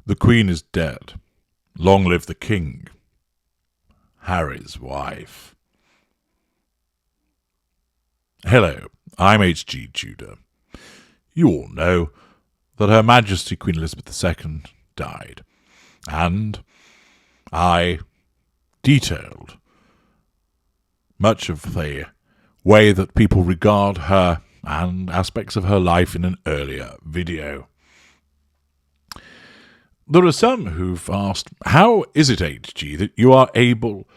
The Queen is dead. Long live the King. Harry's wife. Hello, I'm HG Tudor. You all know that Her Majesty Queen Elizabeth II died, and I detailed much of the way that people regard her and aspects of her life in an earlier video. There are some who've asked, how is it, HG, that you are able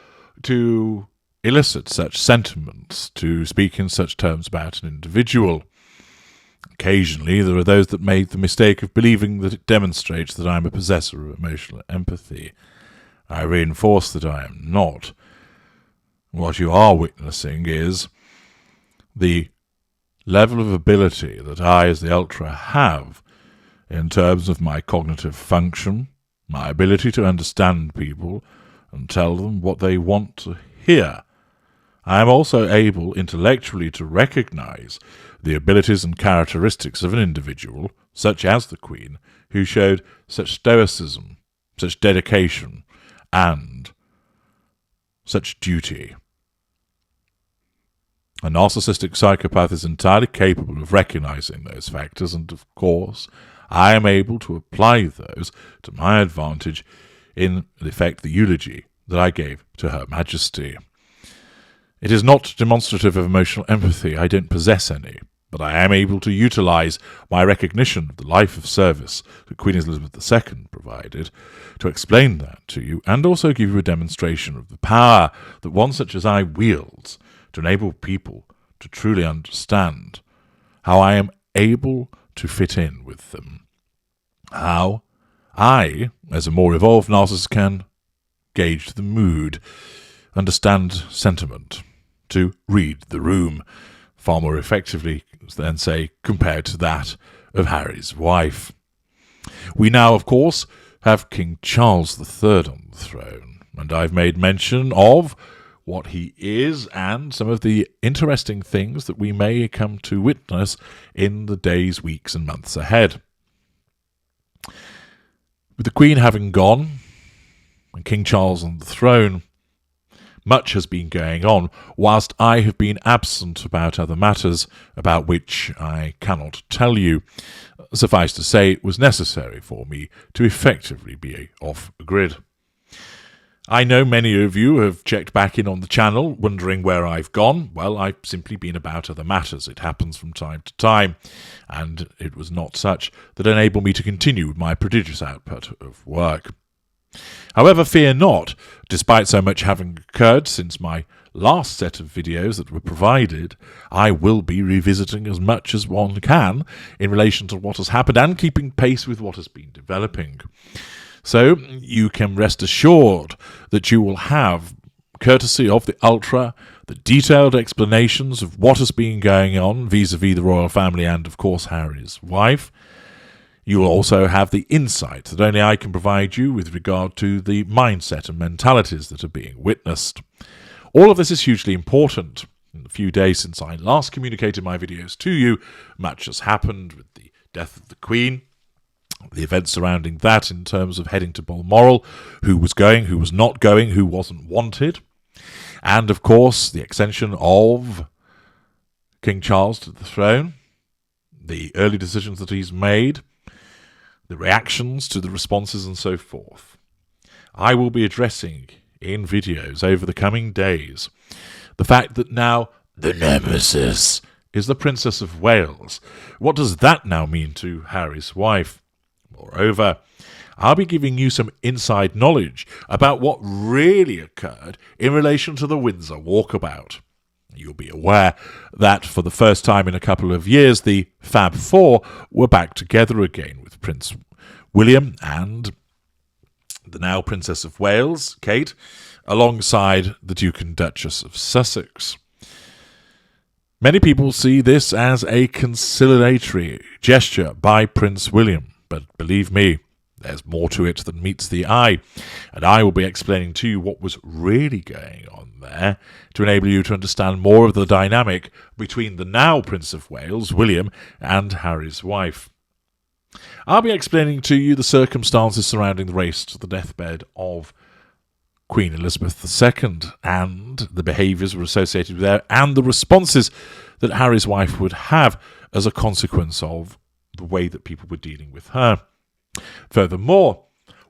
to elicit such sentiments, to speak in such terms about an individual? Occasionally, there are those that make the mistake of believing that it demonstrates that I am a possessor of emotional empathy. I reinforce that I am not. What you are witnessing is the level of ability that I, as the Ultra, have in terms of my cognitive function, my ability to understand people and tell them what they want to hear. I am also able intellectually to recognize the abilities and characteristics of an individual, such as the Queen, who showed such stoicism, such dedication, and such duty. A narcissistic psychopath is entirely capable of recognizing those factors, and of course, I am able to apply those to my advantage in effect the eulogy that I gave to Her Majesty. It is not demonstrative of emotional empathy. I don't possess any, but I am able to utilize my recognition of the life of service that Queen Elizabeth II provided to explain that to you, and also give you a demonstration of the power that one such as I wields to enable people to truly understand how I am able to fit in with them. How I, as a more evolved narcissist, can gauge the mood, understand sentiment, to read the room far more effectively than, say, compared to that of Harry's wife. We now, of course, have King Charles III on the throne, and I've made mention of what he is and some of the interesting things that we may come to witness in the days, weeks, and months ahead. With the Queen having gone and King Charles on the throne, much has been going on, whilst I have been absent about other matters about which I cannot tell you. Suffice to say, it was necessary for me to effectively be off the grid. I know many of you have checked back in on the channel, wondering where I've gone. Well, I've simply been about other matters. It happens from time to time, and it was not such that enabled me to continue with my prodigious output of work. However, fear not, despite so much having occurred since my last set of videos that were provided, I will be revisiting as much as one can in relation to what has happened and keeping pace with what has been developing. So you can rest assured that you will have, courtesy of the Ultra, the detailed explanations of what has been going on vis-à-vis the royal family and, of course, Harry's wife. You will also have the insight that only I can provide you with regard to the mindset and mentalities that are being witnessed. All of this is hugely important. In the few days since I last communicated my videos to you, much has happened with the death of the Queen, the events surrounding that in terms of heading to Balmoral, who was going, who was not going, who wasn't wanted, and, of course, the ascension of King Charles to the throne, the early decisions that he's made, the reactions to the responses and so forth. I will be addressing in videos over the coming days the fact that now the nemesis is the Princess of Wales. What does that now mean to Harry's wife? Moreover, I'll be giving you some inside knowledge about what really occurred in relation to the Windsor walkabout. You'll be aware that for the first time in a couple of years, the Fab Four were back together again with Prince William and the now Princess of Wales, Kate, alongside the Duke and Duchess of Sussex. Many people see this as a conciliatory gesture by Prince William, but believe me, there's more to it than meets the eye, and I will be explaining to you what was really going on there to enable you to understand more of the dynamic between the now Prince of Wales, William, and Harry's wife. I'll be explaining to you the circumstances surrounding the race to the deathbed of Queen Elizabeth II and the behaviours were associated with her and the responses that Harry's wife would have as a consequence of the way that people were dealing with her. Furthermore,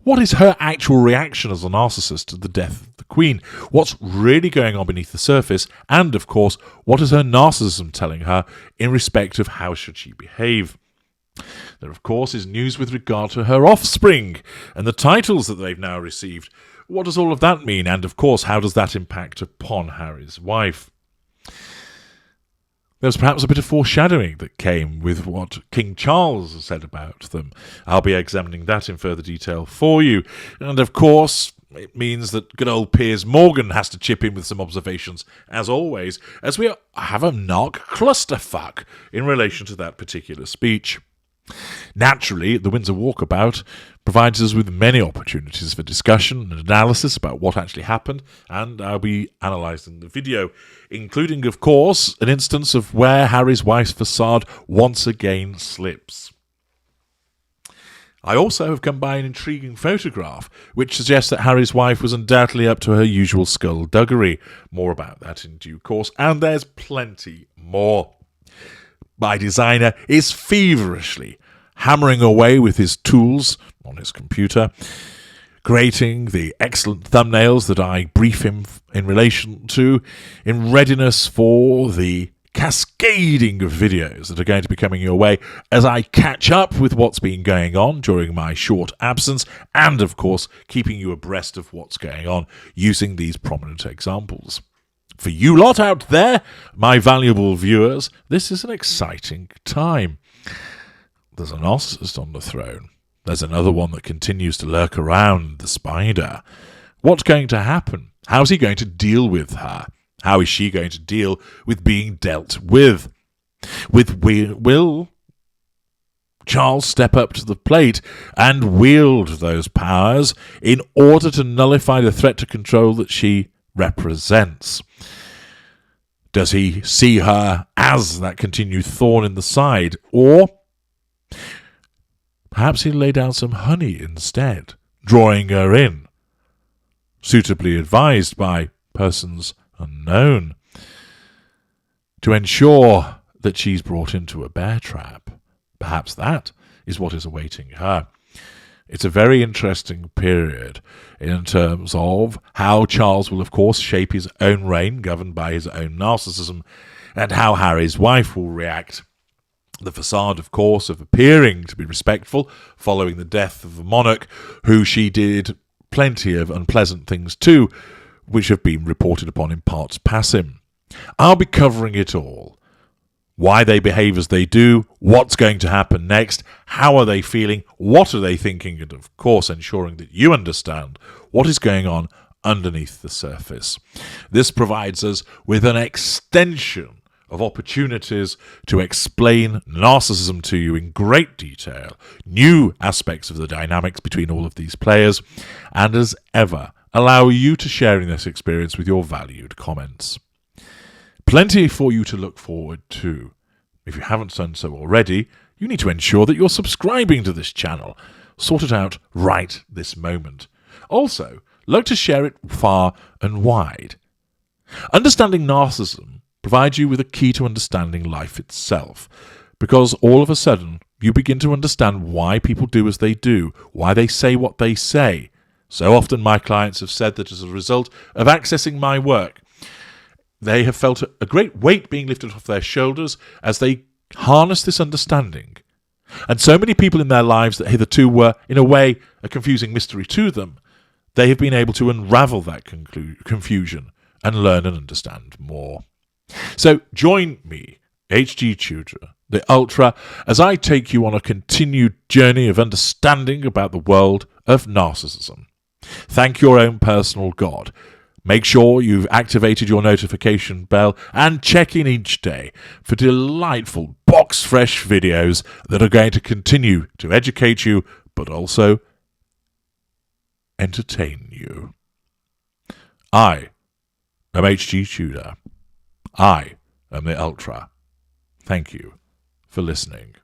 what is her actual reaction as a narcissist to the death of the Queen? What's really going on beneath the surface? And, of course, what is her narcissism telling her in respect of how should she behave? There, of course, is news with regard to her offspring and the titles that they've now received. What does all of that mean? And, of course, how does that impact upon Harry's wife? There's perhaps a bit of foreshadowing that came with what King Charles said about them. I'll be examining that in further detail for you. And, of course, it means that good old Piers Morgan has to chip in with some observations, as always, as we have a narc clusterfuck in relation to that particular speech. Naturally, the Windsor Walkabout provides us with many opportunities for discussion and analysis about what actually happened, and I'll be analysing the video, including, of course, an instance of where Harry's wife's facade once again slips. I also have come by an intriguing photograph, which suggests that Harry's wife was undoubtedly up to her usual skullduggery. More about that in due course, and there's plenty more. My designer is feverishly hammering away with his tools on his computer, creating the excellent thumbnails that I brief him in relation to, in readiness for the cascading of videos that are going to be coming your way as I catch up with what's been going on during my short absence and, of course, keeping you abreast of what's going on using these prominent examples. For you lot out there, my valuable viewers, this is an exciting time. There's a narcissist on the throne. There's another one that continues to lurk around, the spider. What's going to happen? How's he going to deal with her? How is she going to deal with being dealt with? Will Charles step up to the plate and wield those powers in order to nullify the threat to control that she represents? Does he see her as that continued thorn in the side? Or perhaps he'll lay down some honey instead, drawing her in, suitably advised by persons unknown, to ensure that she's brought into a bear trap. Perhaps that is what is awaiting her. It's a very interesting period in terms of how Charles will, of course, shape his own reign, governed by his own narcissism, and how Harry's wife will react. The facade, of course, of appearing to be respectful following the death of the monarch, who she did plenty of unpleasant things to, which have been reported upon in parts passing. I'll be covering it all. Why they behave as they do, what's going to happen next, how are they feeling, what are they thinking, and of course ensuring that you understand what is going on underneath the surface. This provides us with an extension of opportunities to explain narcissism to you in great detail, new aspects of the dynamics between all of these players, and as ever, allow you to share in this experience with your valued comments. Plenty for you to look forward to. If you haven't done so already, you need to ensure that you're subscribing to this channel. Sort it out right this moment. Also, like to share it far and wide. Understanding narcissism provides you with a key to understanding life itself, because all of a sudden you begin to understand why people do as they do, why they say what they say. So often my clients have said that as a result of accessing my work, they have felt a great weight being lifted off their shoulders as they harness this understanding. And so many people in their lives that hitherto were, in a way, a confusing mystery to them, they have been able to unravel that confusion and learn and understand more. So join me, HG Tudor, the Ultra, as I take you on a continued journey of understanding about the world of narcissism. Thank your own personal God. Make sure you've activated your notification bell and check in each day for delightful box-fresh videos that are going to continue to educate you, but also entertain you. I am HG Tudor. I am the Ultra. Thank you for listening.